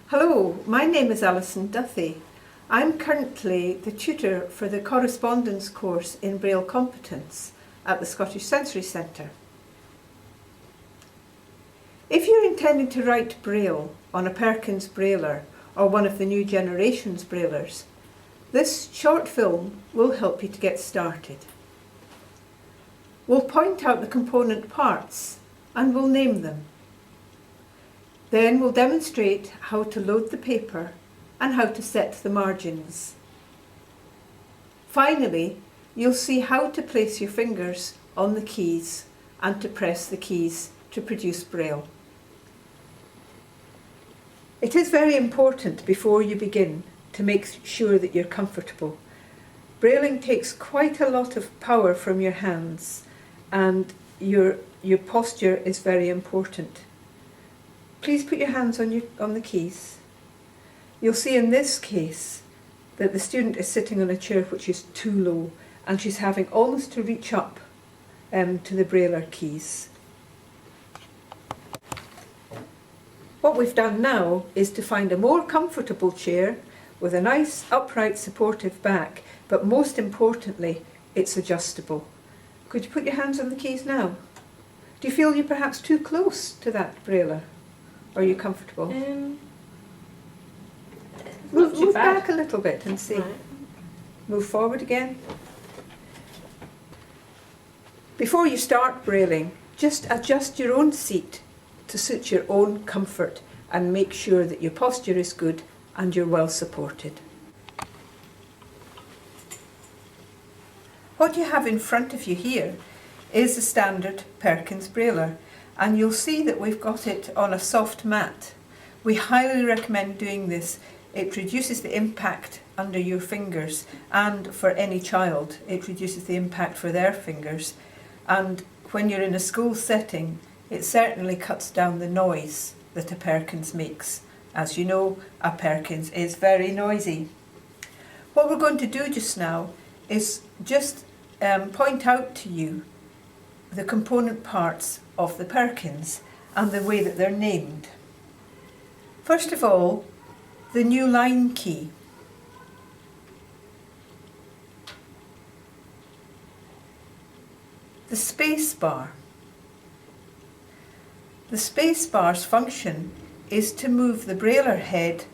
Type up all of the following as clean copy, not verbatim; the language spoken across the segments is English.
Hello, my name is Alison Duthie. I'm currently the tutor for the correspondence course in Braille competence at the Scottish Sensory Centre. If you're intending to write Braille on a Perkins Brailler or one of the new generation's Braillers, this short film will help you to get started. We'll point out the component parts and we'll name them. Then we'll demonstrate how to load the paper and how to set the margins. Finally, you'll see how to place your fingers on the keys and to press the keys to produce Braille. It is very important before you begin to make sure that you're comfortable. Brailling takes quite a lot of power from your hands, and your posture is very important. Please put your hands on the keys. You'll see in this case that the student is sitting on a chair which is too low, and she's having almost to reach up to the Brailler keys. What we've done now is to find a more comfortable chair with a nice upright supportive back, but most importantly it's adjustable. Could you put your hands on the keys now? Do you feel you're perhaps too close to that Brailler? Are you comfortable? Move back a little bit and see. Right. Move forward again. Before you start brailling, just adjust your own seat to suit your own comfort and make sure that your posture is good and you're well supported. What you have in front of you here is a standard Perkins Brailler, and you'll see that we've got it on a soft mat. We highly recommend doing this. It reduces the impact under your fingers, and for any child it reduces the impact for their fingers, and when you're in a school setting it certainly cuts down the noise that a Perkins makes. As you know, a Perkins is very noisy. What we're going to do just now is just point out to you the component parts of the Perkins and the way that they're named. First of all, the new line key. The space bar. The space bar's function is to move the Brailler head,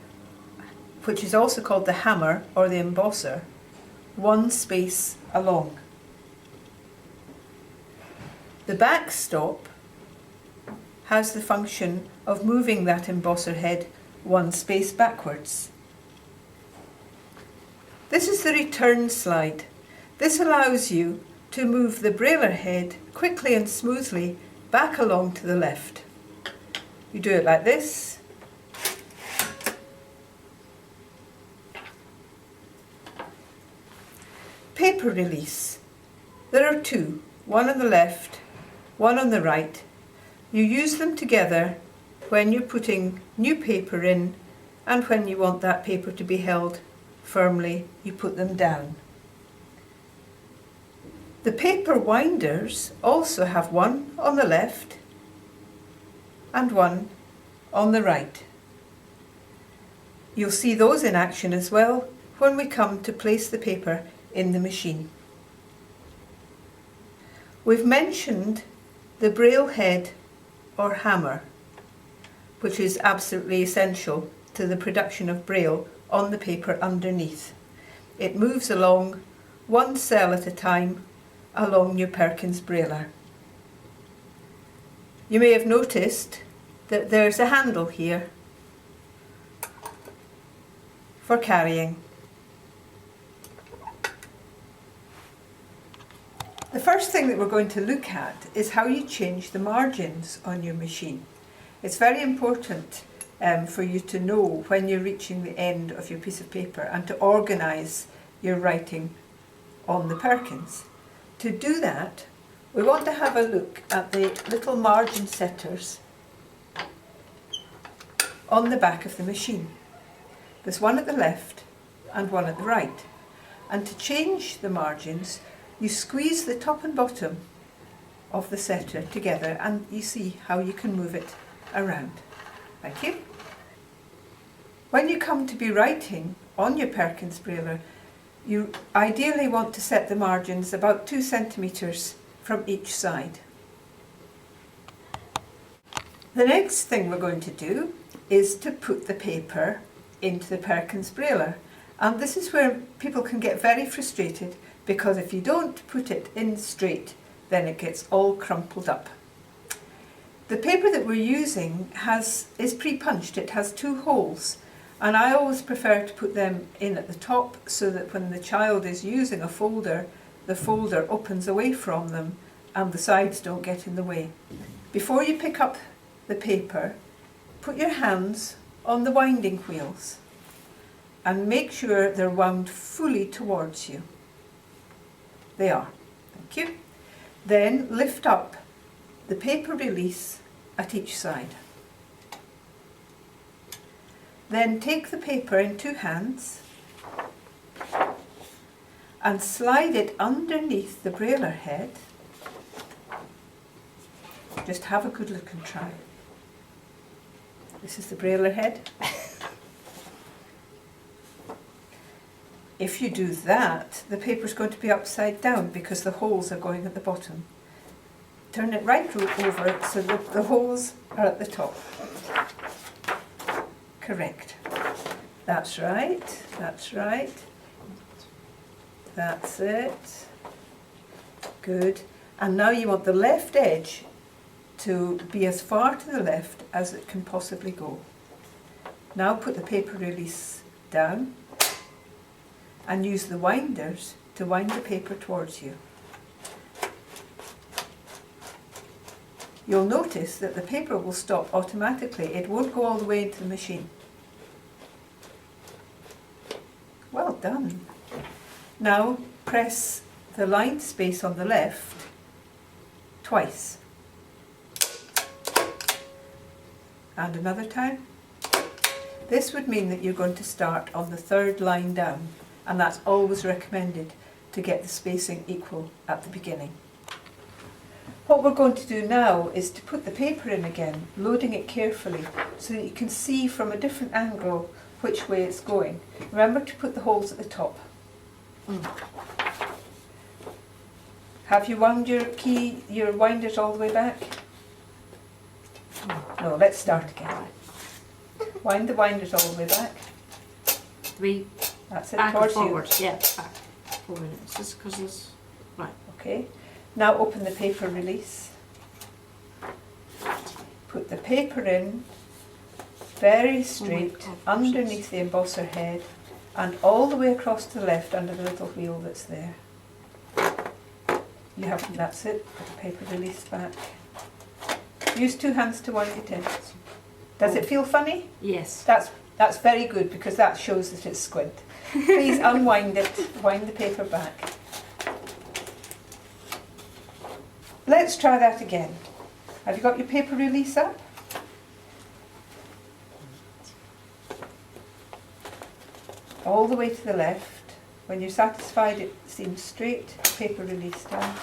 which is also called the hammer or the embosser, one space along. The backstop has the function of moving that embosser head one space backwards. This is the return slide. This allows you to move the Brailler head quickly and smoothly back along to the left. You do it like this. Paper release. There are two, one on the left, one on the right. You use them together when you're putting new paper in, and when you want that paper to be held firmly, you put them down. The paper winders also have one on the left and one on the right. You'll see those in action as well when we come to place the paper in the machine. We've mentioned the Braille head or hammer, which is absolutely essential to the production of Braille on the paper underneath. It moves along one cell at a time along your Perkins Brailler. You may have noticed that there's a handle here for carrying. The first thing that we're going to look at is how you change the margins on your machine. It's very important for you to know when you're reaching the end of your piece of paper and to organise your writing on the Perkins. To do that, we want to have a look at the little margin setters on the back of the machine. There's one at the left and one at the right. And to change the margins, you squeeze the top and bottom of the setter together and you see how you can move it around. Thank you. When you come to be writing on your Perkins Brailler, you ideally want to set the margins about 2 centimetres from each side. The next thing we're going to do is to put the paper into the Perkins Brailler. And this is where people can get very frustrated, because if you don't put it in straight, then it gets all crumpled up. The paper that we're using is pre-punched. It has 2 holes, and I always prefer to put them in at the top so that when the child is using a folder, the folder opens away from them and the sides don't get in the way. Before you pick up the paper, put your hands on the winding wheels and make sure they're wound fully towards you. They are. Thank you. Then lift up the paper release at each side. Then take the paper in 2 hands and slide it underneath the brailler head. Just have a good look and try. This is the brailler head. If you do that, the paper's going to be upside down because the holes are going at the bottom. Turn it right over so that the holes are at the top. Correct. That's right, that's right. That's it. Good. And now you want the left edge to be as far to the left as it can possibly go. Now put the paper release down and use the winders to wind the paper towards you. You'll notice that the paper will stop automatically. It won't go all the way into the machine. Well done. Now press the lined space on the left twice. And another time. This would mean that you're going to start on the 3rd line down, and that's always recommended to get the spacing equal at the beginning. What we're going to do now is to put the paper in again, loading it carefully so that you can see from a different angle which way it's going. Remember to put the holes at the top. Have you wound your winders all the way back? No, let's start again. Wind the winders all the way back. That's it, back towards forward. you. Yeah, back. Forward. It's just because it's right. Okay. Now open the paper release. Put the paper in very straight underneath the embosser head and all the way across to the left under the little wheel that's there. You have, that's it. Put the paper release back. Use 2 hands to wind it in. Does it feel funny? Yes. That's very good because that shows that it's squint. Please unwind it, wind the paper back. Let's try that again. Have you got your paper release up? All the way to the left. When you're satisfied it seems straight, paper release down.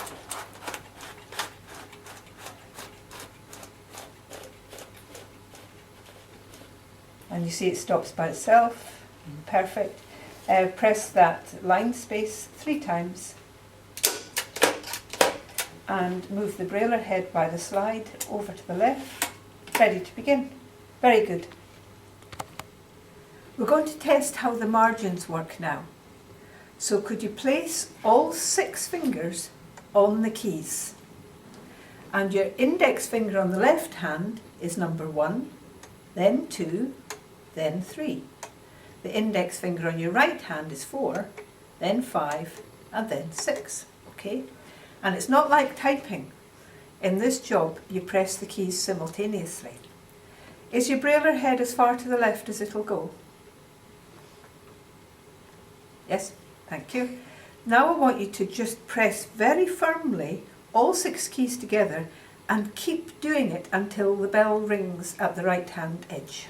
And you see it stops by itself. Perfect. Press that line space 3 times and move the brailler head by the slide over to the left. Ready to begin. Very good. We're going to test how the margins work now. So could you place all 6 fingers on the keys? And your index finger on the left hand is number 1, then 2, then 3. The index finger on your right hand is 4, then 5, and then 6. Okay? And it's not like typing. In this job, you press the keys simultaneously. Is your brailler head as far to the left as it'll go? Yes? Thank you. Now I want you to just press very firmly all 6 keys together and keep doing it until the bell rings at the right hand edge.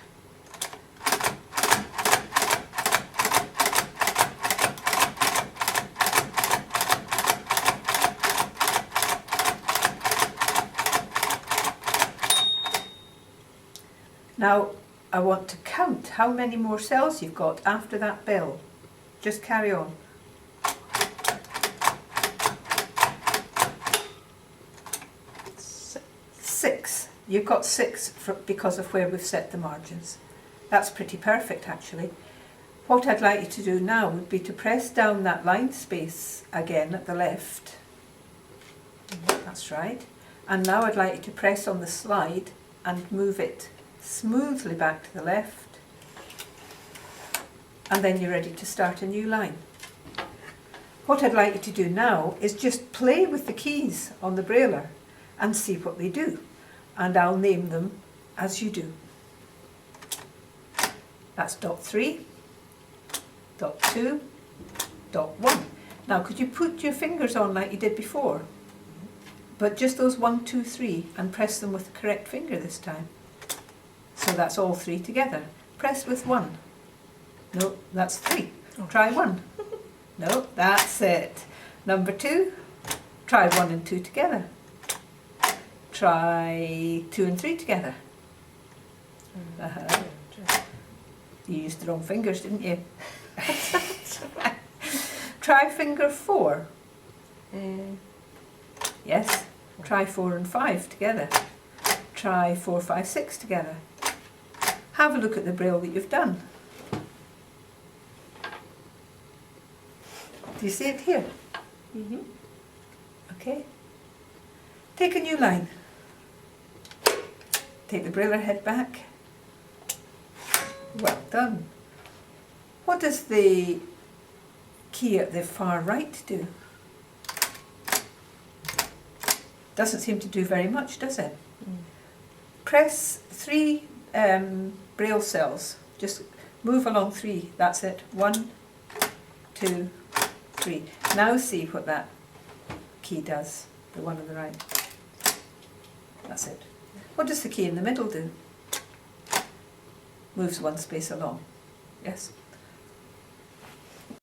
Now I want to count how many more cells you've got after that bell. Just carry on. Six. You've got six because of where we've set the margins. That's pretty perfect actually. What I'd like you to do now would be to press down that line space again at the left. That's right. And now I'd like you to press on the slide and move it smoothly back to the left. And then you're ready to start a new line. What I'd like you to do now is just play with the keys on the brailler and see what they do. And I'll name them as you do. That's dot 3, dot 2, dot 1. Now could you put your fingers on like you did before? But just those 1, 2, 3 and press them with the correct finger this time. So that's all 3 together. Press with 1. No, that's 3. Try 1. No, that's it. Number 2, try 1 and 2 together. Try 2 and 3 together. You used the wrong fingers, didn't you? Try finger 4. Yes. Try 4 and 5 together. Try 4, 5, 6 together. Have a look at the braille that you've done. Do you see it here? Mm-hmm. Okay. Take a new line. Take the brailler head back. Well done. What does the key at the far right do? Doesn't seem to do very much, does it? Press 3 braille cells. Just move along 3. That's it. 1, 2, 3. Now see what that key does. The one on the right. That's it. What does the key in the middle do? Moves 1 space along. Yes?